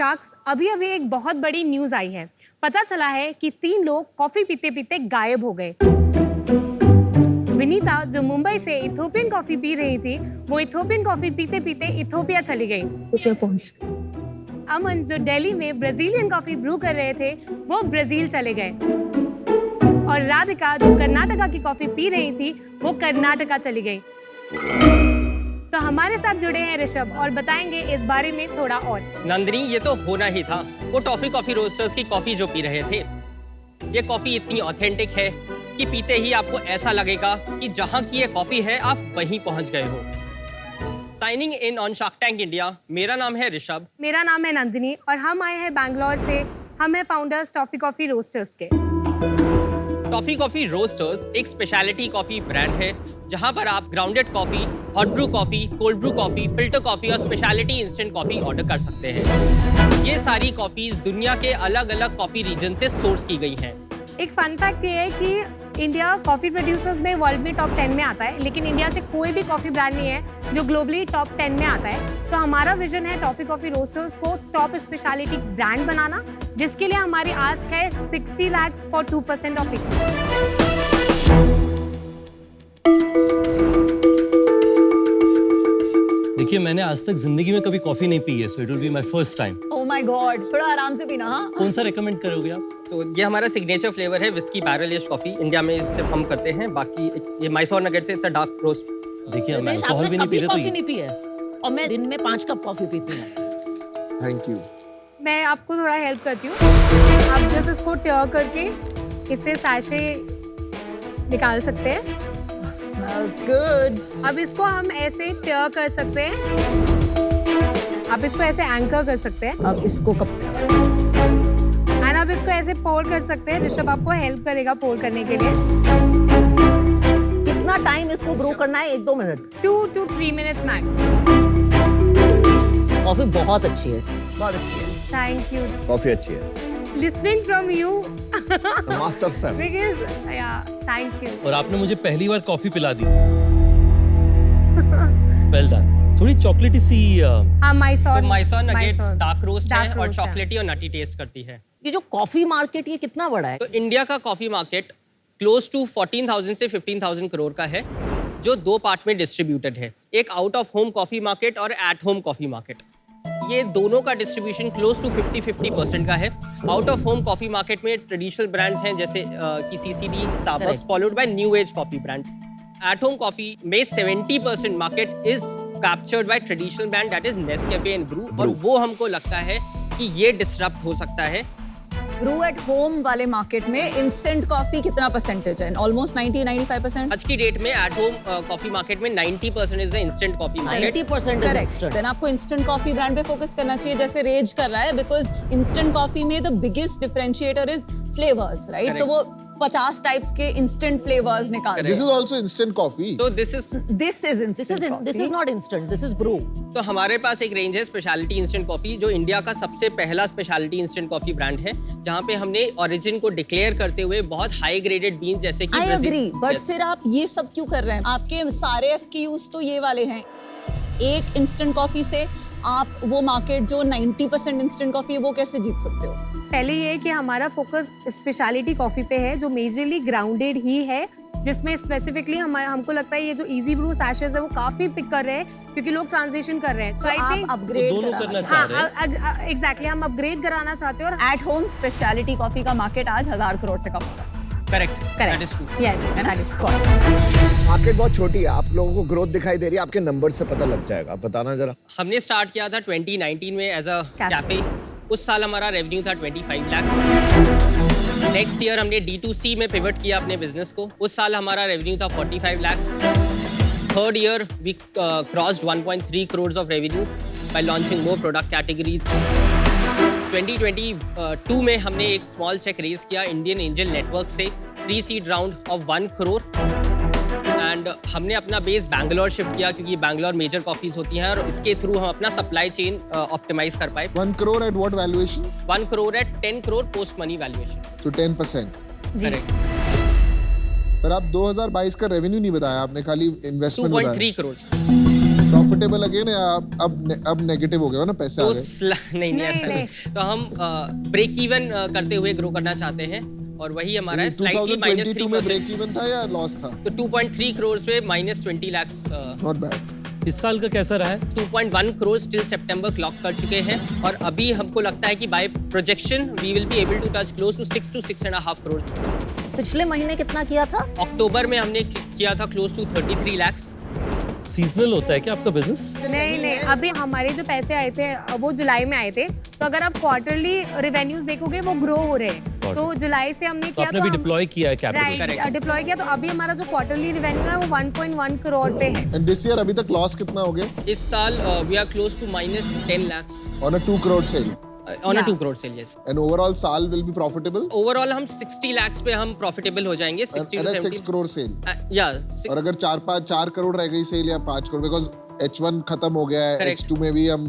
Sharks, अभी अभी एक बहुत बड़ी न्यूज आई है। पता चला है कि 3 लोग कॉफी पीते पीते गायब हो गए। विनीता जो मुंबई से इथोपियन कॉफी पी रही थी, वो इथोपियन कॉफी पीते पीते इथोपिया चली गई। तो पहुंच। अमन जो दिल्ली में ब्राजीलियन कॉफी ब्रू कर रहे थे, वो ब्राजील चले गए। और राधिका जो कर्नाटका की कॉफी पी रही थी, वो कर्नाटका चली गई। तो हमारे साथ जुड़े हैं ऋषभ और बताएंगे इस बारे में थोड़ा और। नंदिनी, ये तो होना ही था। वो टॉफी कॉफी रोस्टर्स की कॉफी जो पी रहे थे, ये कॉफी इतनी ऑथेंटिक है कि पीते ही आपको ऐसा लगेगा कि जहां की ये कॉफी है आप वहीं पहुंच गए हो। Signing in on shark tank India, मेरा नाम है ऋषभ। मेरा नाम है नंदिनी और हम आए हैं बैंगलोर से। हम हैं फाउंडर्स टॉफी कॉफी रोस्टर्स के। टॉफी कॉफी रोस्टर्स एक स्पेशलिटी कॉफी ब्रांड है जहां पर आप grounded coffee, hot Bru coffee, cold brew coffee, filter coffee और स्पेशलिटी इंस्टेंट कॉफी ऑर्डर कर सकते हैं। ये सारी कॉफीज दुनिया के अलग अलग कॉफी रीजन से सोर्स की गई हैं। एक फन फैक्ट ये है कि इंडिया कॉफी प्रोड्यूसर्स में वर्ल्ड में टॉप 10 में आता है, लेकिन इंडिया से कोई भी कॉफी ब्रांड नहीं है जो ग्लोबली टॉप 10 में आता है। तो हमारा विजन है टॉफी कॉफी रोस्टर्स को टॉप स्पेशलिटी ब्रांड बनाना, जिसके लिए हमारी आस्क है 60 लाख फॉर 2% ऑफ इक्विटी। देखिए, मैंने आज तक जिंदगी में कभी कॉफी नहीं पी है, so it will be my first time. Oh my God, थोड़ा आराम से पीना। हाँ, कौन सा रेकमेंड करोगे आप? So, ये हमारा सिग्नेचर फ्लेवर है whisky barrel aged coffee. India में सिर्फ हम करते हैं, बाकी ये मैसूर नगेट्स से इट्स अ डार्क रोस्ट। देखिए, हम रितेश, अल्कोहल भी नहीं पीते, तो कॉफी नहीं पी है और मैं दिन में 5 कप कॉफी पीती हूँ। Thank you. मैं आपको थोड़ा हेल्प करती हूँ। आप जस्ट इसको टर करके इससे सैशे निकाल सकते हैं। smells good. अब इसको हम ऐसे टर कर सकते हैं। आप इसको ऐसे एंकर कर सकते हैं। अब इसको कप एंड आप इसको ऐसे पोर कर सकते हैं। ऋषभ आपको हेल्प करेगा पोर करने के लिए। कितना टाइम इसको ब्रू करना है? 1-2 minute. 2 to 3 minutes max. Coffee बहुत अच्छी है। बहुत अच्छी है। Thank you. कॉफी अच्छी है। लिसनिंग फ्रॉम यू मास्टर साहब। बिकॉज़ या थैंक यू। और आपने मुझे पहली बार कॉफी पिला दी। Well done. थोड़ी चॉकलेटी सी हाँ, मैसूर। तो मैसूर नगेट्स डार्क रोस्ट है Dark और roast है। चॉकलेटी और नटी टेस्ट करती है। ये जो कॉफी मार्केट ये कितना बड़ा है? तो इंडिया का कॉफी मार्केट क्लोज टू 14,000 से 15,000 करोड़ का है, जो 2 पार्ट में डिस्ट्रीब्यूटेड है। एक out of home coffee market और एट होम कॉफी मार्केट। ये दोनों का डिस्ट्रीब्यूशन क्लोज टू 50-50% का है। Out of home coffee market में ट्रेडिशनल ब्रांड्स हैं जैसे कि CCD, Starbucks, Correct. Followed by new age coffee brands. At home coffee में 70% market is captured by traditional brand that is Nescafe and Bru, और वो हमको लगता है कि ये डिसरप्ट हो सकता है। ब्रू एट होम वाले मार्केट में इंस्टेंट कॉफी कितना परसेंटेज है? ऑलमोस्ट 90-95%। आज की डेट में एट होम कॉफी मार्केट में 90% is the instant coffee market. 90% is correct. Instant. Then आपको इंस्टेंट कॉफी ब्रांड पे फोकस करना चाहिए, जैसे रेज कर रहा है, बिकॉज इंस्टेंट कॉफी में the biggest differentiator is flavours, right? तो वो 50 टाइप्स के इंस्टेंट फ्लेवर्स निकाल रहे This is also instant coffee. तो दिस इज हैं। This is instant this is not instant, this is Bru. तो हमारे पास एक रेंज है स्पेशलिटी इंस्टेंट कॉफी, जो इंडिया का सबसे पहला स्पेशलिटी इंस्टेंट कॉफी ब्रांड है, जहाँ पे हमने ओरिजिन को डिक्लेयर करते हुए बहुत हाई ग्रेडेड बीन्स जैसे कि आई Brazil- एग्री, बट Yes. फिर आप ये सब क्यों कर रहे हैं? आपके सारे SKUs तो ये वाले हैं। एक इंस्टेंट कॉफी से आप वो मार्केट जो 90% इंस्टेंट कॉफी है वो कैसे जीत सकते हो? पहले ये है कि हमारा फोकस स्पेशलिटी कॉफी पे है, जो मेजरली ग्राउंडेड ही है, जिसमें स्पेसिफिकली हमको लगता है ये जो इजी ब्रू सैशेस है वो काफी पिक कर रहे हैं, क्योंकि लोग ट्रांजिशन कर रहे हैं। तो आप अपग्रेड दोनों करना चाह रहे हैं। हाँ, एग्जैक्टली, हम अपग्रेड कराना चाहते हैं। और एट होम स्पेशलिटी कॉफी का मार्केट आज 1000 करोड़ से कम होगा। Correct, that is true. Yes, that is market बहुत छोटी है, आप लोगों को ग्रोथ दिखाई दे रही है, आपके नंबर से पता लग जाएगा। बताना जरा। हमने स्टार्ट किया था 2019 में एज अ Cafe. कैफे। उस साल हमारा रेवेन्यू था 25 लाख। नेक्स्ट ईयर हमने D2C में पिवट किया अपने बिजनेस को। उस साल हमारा रेवेन्यू था 45 lakh. Third year we crossed 1.3 crore of revenue by launching more product categories. 2022 में हमने एक स्मॉल चेक रेज किया इंडियन एंजल नेटवर्क से, pre seed round of 1 crore. And हमने अपना बेस बैंगलोर शिफ्ट किया, क्योंकि बैंगलोर मेजर कॉफीज होती हैं और इसके थ्रू हम अपना सप्लाई चेन ऑप्टिमाइज कर पाए। 1 crore at what valuation? 1 crore at 10 crore post money valuation. So 10%. Correct. पर आप 2022 का रेवेन्यू नहीं बताया आपने, खाली इन्वेस्टमेंट बताया। 2.3 करोड़। प्रॉफिट प्रॉफिटेबल अगेन या अब नेगेटिव हो गया हो ना, पैसे आ तो गए? नहीं नहीं, ऐसा नहीं। नहीं। तो हम ब्रेक इवन करते हुए ग्रो करना चाहते हैं और वही हमारा है, स्लाइटली 2022 में -3%। ब्रेक इवन था या लॉस था? तो 2.3 करोड़ पे -20 लाख, नॉट बैड। इस साल का कैसा रहा है? 2.1 करोड़ टिल सितंबर क्लॉक कर चुके हैं और अभी हमको लगता है कि by projection we will be able to touch close to 6 to 6.5 crore. पिछले महीने कितना किया था? अक्टूबर में हमने किया था क्लोज टू 33 लाख। सीजनल होता है क्या आपका बिजनेस? नहीं, अभी हमारे जो पैसे आए थे वो जुलाई में आए थे, तो अगर आप क्वार्टरली रेवेन्यूज देखोगे वो ग्रो हो रहे हैं। तो जुलाई से हमने तो किया आपने भी डिप्लॉय किया है कैपिटल? राइट, डिप्लॉय किया, तो अभी हमारा जो क्वार्टरली रेवेन्यू है वो 1.1 करोड़ पे है। एंड दिस ईयर अभी तक लॉस कितना हो गया? इस साल we are close to -10 lakhs on a 2 crore sale. On a Yeah. 2 crore sale, yes. And overall साल विल बी प्रॉफिटेबल? ओवरऑल हम 60 lakhs पे हम प्रॉफिटेबल हो जाएंगे, 60 एंड to 6 70। करोड़ सेल। या और अगर 4 करोड़ रह गई सेल या 5 करोड़, बिकॉज H1 खत्म हो गया है, Correct. H2 में भी हम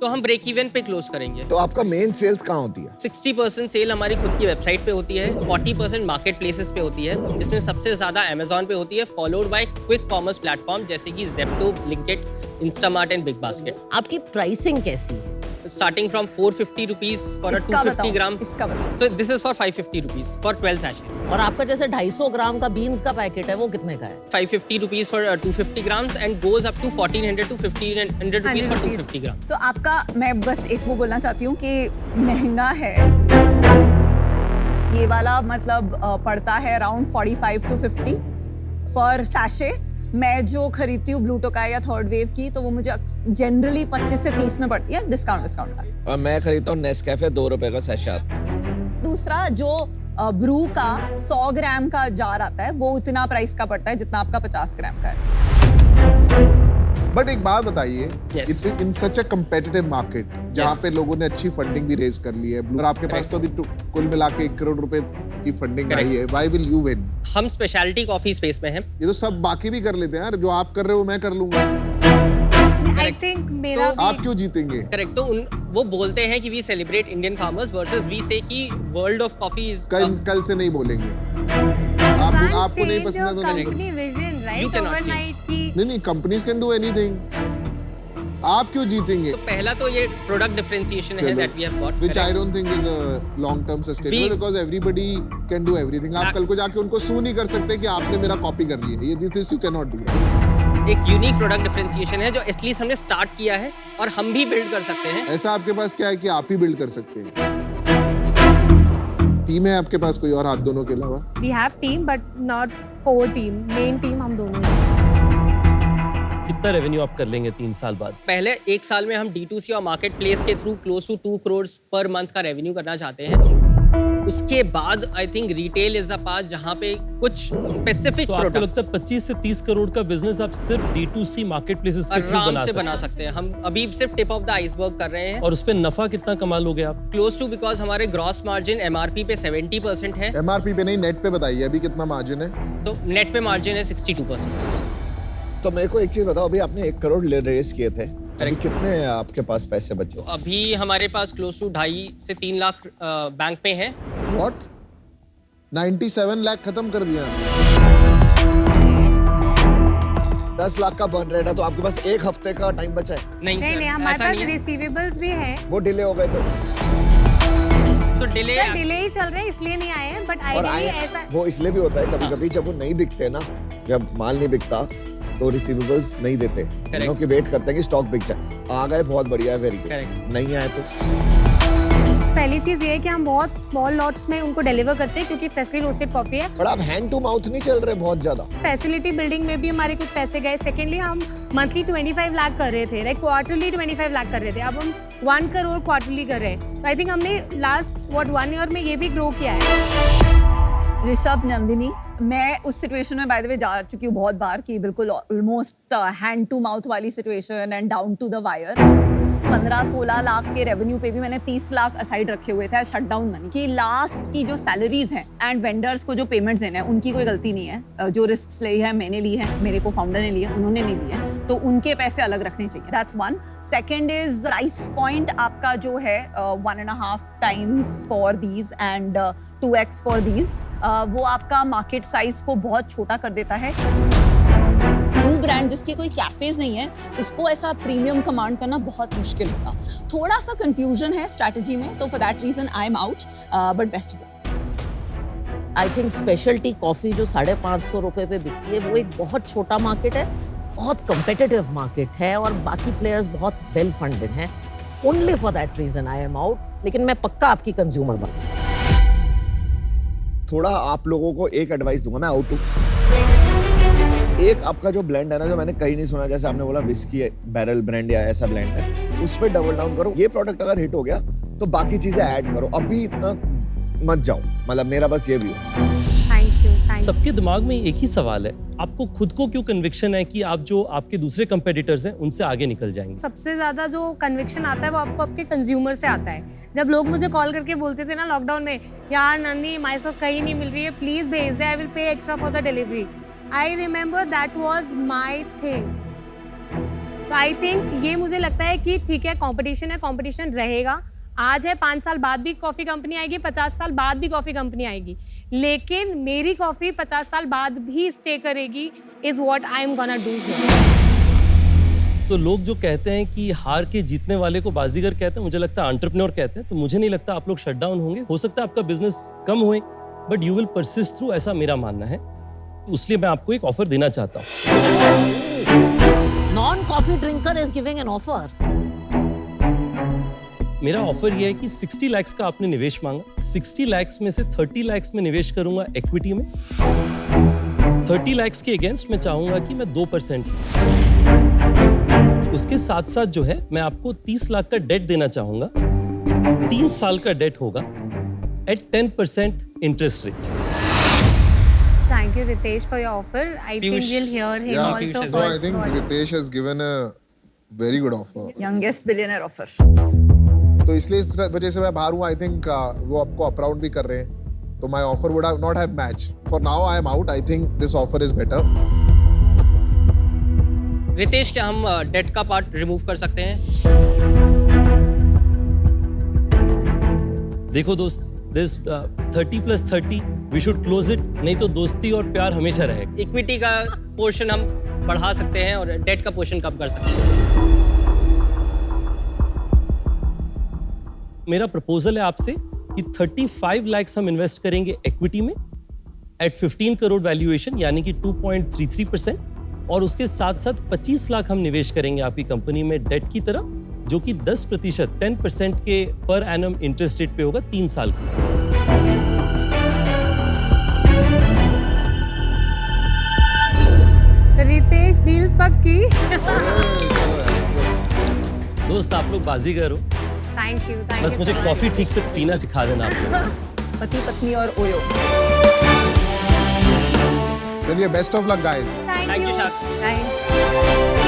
तो हम ब्रेक इवन पे क्लोज करेंगे। तो आपका मेन सेल्स कहाँ होती है? 60% सेल हमारी खुद की वेबसाइट पे होती है, 40% मार्केट प्लेसेस पे होती है, जिसमें सबसे ज्यादा अमेजोन पे होती है, followed by quick commerce platform जैसे कि Zepto, Blinkit, Instamart and big basket. आपकी प्राइसिंग कैसी है? Starting from 450 rupees for a इसका 250 बताओ, ग्राम। इसका बताओ। तो this is for 550 rupees for 12 sachets। और आपका जैसे 250 ग्राम का बीन्स का पैकेट है वो कितने का है? 550 rupees for 250 grams and goes up to 1400 to 1500 rupees for 250 gram. तो आपका, मैं बस एक वो बोलना चाहती हूँ कि महंगा है ये वाला, मतलब पड़ता है अराउंड 45 to 50 पर सैशे। मैं जो खरीदती हूँ ब्लू टोकाई या थर्ड वेव की, तो वो मुझे जनरली 25 से 30 में पड़ती है, डिस्काउंट का। और मैं खरीदता हूँ नेस्कैफे 2 रुपए का सैशेट। दूसरा जो ब्रू का 100 ग्राम का जार आता है वो उतना प्राइस का पड़ता है जितना आपका 50 ग्राम का है। बट एक बात बताइए, Yes. इन सच अ कम्पिटिटिव मार्केट जहाँ पे लोगों ने अच्छी फंडिंग भी रेज कर ली है, और आपके पास तो अभी कुल मिला के 1 करोड़ रुपए की फंडिंग आई है, व्हाई विल यू विन? हम स्पेशलिटी कॉफी स्पेस में हैं। ये तो सब बाकी भी कर लेते हैं यार, जो आप कर रहे हो मैं कर लूंगा। आई थिंक मेरा तो आप क्यों जीतेंगे? करेक्ट। तो वो बोलते हैं कि we celebrate Indian farmers versus we say कि वर्ल्ड ऑफ कॉफी इज कल से नहीं बोलेंगे। आपको नहीं पसंद है तो नहीं। Company vision You right, cannot overnight की। नहीं, कंपनीज कैन डू एनीथिंग। आप क्यों जीतेंगे? तो पहला तो ये प्रोडक्ट डिफरेंशिएशन है that we have got, Which I don't think is a long term sustainable We- because everybody can do everything. आप कल को जाके उनको सू नहीं कर सकते कि आपने मेरा कॉपी कर लिया है। ये this you cannot do. एक यूनिक प्रोडक्ट डिफरेंशिएशन है जो एटलीस्ट हमने स्टार्ट किया है और हम भी बिल्ड कर सकते हैं। ऐसा आपके पास क्या है कि आप ही बिल्ड कर सकते हैं? टीम है आपके पास कोई और आप दोनों के अलावा? We have team but not core team, main team हम दोनों ही। कितना रेवेन्यू आप कर लेंगे 3 साल बाद? पहले 1 साल में हम D2C और मार्केट प्लेस के through close to 2 crores per month का रेवेन्यू करना चाहते हैं। उसके बाद I think retail is a part जहाँ पे कुछ स्पेसिफिक तो आपको लगता प्रोडक्ट्स है 25 से 30 करोड़ का बिजनेस आप सिर्फ D2C मार्केट प्लेसेस के थ्रू आराम बना से सकते बना हैं? सकते हैं। हम अभी सिर्फ टिप ऑफ द आइसबर्ग कर रहे हैं। और उस पे नफा कितना कमा लोगे आप? क्लोज टू, बिकॉज हमारे ग्रॉस मार्जिन MRP पे 70% है, MRP पे नहीं, नेट पे बताइए अभी कितना मार्जिन है? तो नेट पे मार्जिन है 62%। तो मेरे को एक चीज बताओ, अभी आपने 1 करोड़ रेस किए थे, अभी कितने आपके पास पैसे बचे? तो अभी हमारे पास क्लोज टू 2.5 से 3 लाख बैंक पे हैं। What? 97 लाख खत्म कर दिया। 10 लाख का बर्न रेट है, तो आपके पास 1 हफ्ते का टाइम बचा है। नहीं नहीं सर, नहीं, हमारे ऐसा पास नहीं है। रिसीवेबल्स भी हैं। वो डिले हो गए तो तो डिले सर डिले ही चल रहे हैं इसलिए नहीं आए हैं, बट और आइडियली आए ऐसा वो इसलिए भी होता है कभी कभी जब वो नहीं बिकते ना, जब माल नहीं बिकता तो रिसीवेबल्स नहीं देते, क्योंकि वेट करते हैं कि स्टॉक बिक जाए। आ गए, बहुत बढ़िया है, वेरी गुड। Correct. नहीं आए तो पहली चीज ये है कि हम बहुत स्मॉल लॉट्स में उनको डिलीवर करते हैं क्योंकि फ्रेशली रोस्टेड कॉफी है। पर आप हैंड टू माउथ नहीं चल रहे बहुत ज्यादा। फैसिलिटी बिल्डिंग में भी हमारे कुछ पैसे गए। सेकेंडली हम मंथली 25 लाख कर रहे थे, लाइक क्वार्टरली 25 लाख कर रहे थे, अब हम 1 करोड़ क्वार्टरली कर रहे हैं। तो आई थिंक हमने लास्ट 1 ईयर में ये भी ग्रो किया है। ऋषभ, नंदिनी, मैं उस सिचुएशन में बाय द वे जा चुकी हूँ बहुत बार कि बिल्कुल ऑलमोस्ट हैंड टू माउथ वाली situation and down to the wire. 15-16 lakh के रेवेन्यू पे भी मैंने 30 लाख असाइड रखे हुए थे शटडाउन मनी की। लास्ट की जो सैलरीज हैं एंड वेंडर्स को जो पेमेंट्स देने हैं उनकी कोई गलती नहीं है। जो रिस्क ली है मैंने ली है, मेरे को फाउंडर ने ली है, उन्होंने नहीं ली है, तो उनके पैसे अलग रखने चाहिए। That's one. Second is price point आपका जो है 1.5 times for these and 2x for these, वो आपका मार्केट साइज को बहुत छोटा कर देता है। 2 ब्रांड जिसके कोई कैफेज नहीं है उसको ऐसा प्रीमियम कमांड करना बहुत मुश्किल होगा। थोड़ा सा कंफ्यूजन है स्ट्रैटेजी में, तो for that reason I am out, but best of I think speciality coffee जो 550 रुपए पे बिकती है वो एक बहुत छोटा मार्केट है, बहुत कंपेटिटिव मार्केट है और बाकी प्लेयर्स बहुत वेल फंडेड हैं। Only for that reason I am out, लेकिन मैं पक्का आपकी कंज्यूमर बनूंगा। थोड़ा आप लोगों को एक एडवाइस दूंगा, मैं आउट हूँ। एक आपका जो ब्लेंड है ना, जो मैंने कहीं नहीं सुना, जैसे आपने बोला विस्की बैरल ब्रांड या ऐसा ब्लेंड है, उस पर डबल डाउन करो। ये प्रोडक्ट अगर हिट हो गया तो बाकी चीजें ऐड करो, अभी इतना मत जाओ। मतलब मेरा बस ये भी है। Thank you. सबके दिमाग में एक ही सवाल है, आपको खुद को क्यों कन्विक्शन है कि आप जो आपके दूसरे कंपेटिटर्स हैं उनसे आगे निकल जाएंगे? सबसे ज्यादा जो कन्विक्शन आता है वो आपको आपके कंज्यूमर से आता है। जब लोग मुझे कॉल करके बोलते थे ना लॉकडाउन में, यार नंदी माइसो कहीं नहीं मिल रही है, प्लीज भेज दे, I will pay extra for the delivery. I remember that was my thing. तो आई थिंक ये मुझे लगता है कि ठीक है, कंपटीशन है, कंपटीशन रहेगा। आज है, 5 साल बाद भी कॉफी कंपनी आएगी, 50 साल बाद भी कॉफी कंपनी आएगी, लेकिन मेरी कॉफी 50 साल बाद भी स्टे करेगी, is what I am gonna do. तो लोग जो कहते हैं कि हार के जीतने वाले को बाजीगर कहते हैं, मुझे लगता है एंटरप्रेन्योर कहते हैं। तो मुझे नहीं लगता आप लोग शट डाउन होंगे। हो सकता है आपका बिजनेस कम होए, but you will persist through, ऐसा मेरा मानना है। इसलिए मैं आपको एक ऑफर देना चाहता हूँ। Non coffee drinker is giving an offer. मेरा ऑफर ये है कि 60 लाख का आपने निवेश मांगा, 60 लाख में से 30 लाख में निवेश करूंगा इक्विटी में। 30 लाख के अगेंस्ट मैं चाहूंगा कि मैं 2%। उसके साथ साथ जो है मैं आपको 30 लाख का डेट देना चाहूंगा। 3 साल का डेट होगा at 10% interest rate. Thank you, Ritesh, for your offer. I think Piyush. we'll hear him Yeah, also no, I first. think Ritesh has given a very good offer. Youngest billionaire offer. तो इसलिए इस वजह से मैं बाहर हूँ। I think वो आपको अप राउंड भी कर रहे हैं, तो my offer would not have match. For now I am out. I think this offer is better. Ritesh, क्या हम डेट का पार्ट रिमूव कर सकते हैं? देखो दोस्त, this 30 + 30 we should close it, नहीं तो दोस्ती और प्यार हमेशा रहेगा। इक्विटी का पोर्शन हम बढ़ा सकते हैं और डेट का पोर्शन कम कर सकते हैं। मेरा प्रपोजल है आपसे कि 35 लाख हम इन्वेस्ट करेंगे इक्विटी में एट 15 करोड़ वैल्यूएशन, यानी कि 2.33%, और उसके साथ साथ 25 लाख हम निवेश करेंगे आपकी कंपनी में डेट की तरह, जो कि 10% 10% के पर एनम इंटरेस्ट रेट पे होगा 3 साल की। रितेश, डील पक्की। दोस्त, आप लोग बाजीगर हो, थैंक यू। बस मुझे कॉफी ठीक से पीना सिखा देना आप लोग। पति पत्नी और ओयो। चलिए, best of luck guys. Thank Thank you you, Shaks. Thank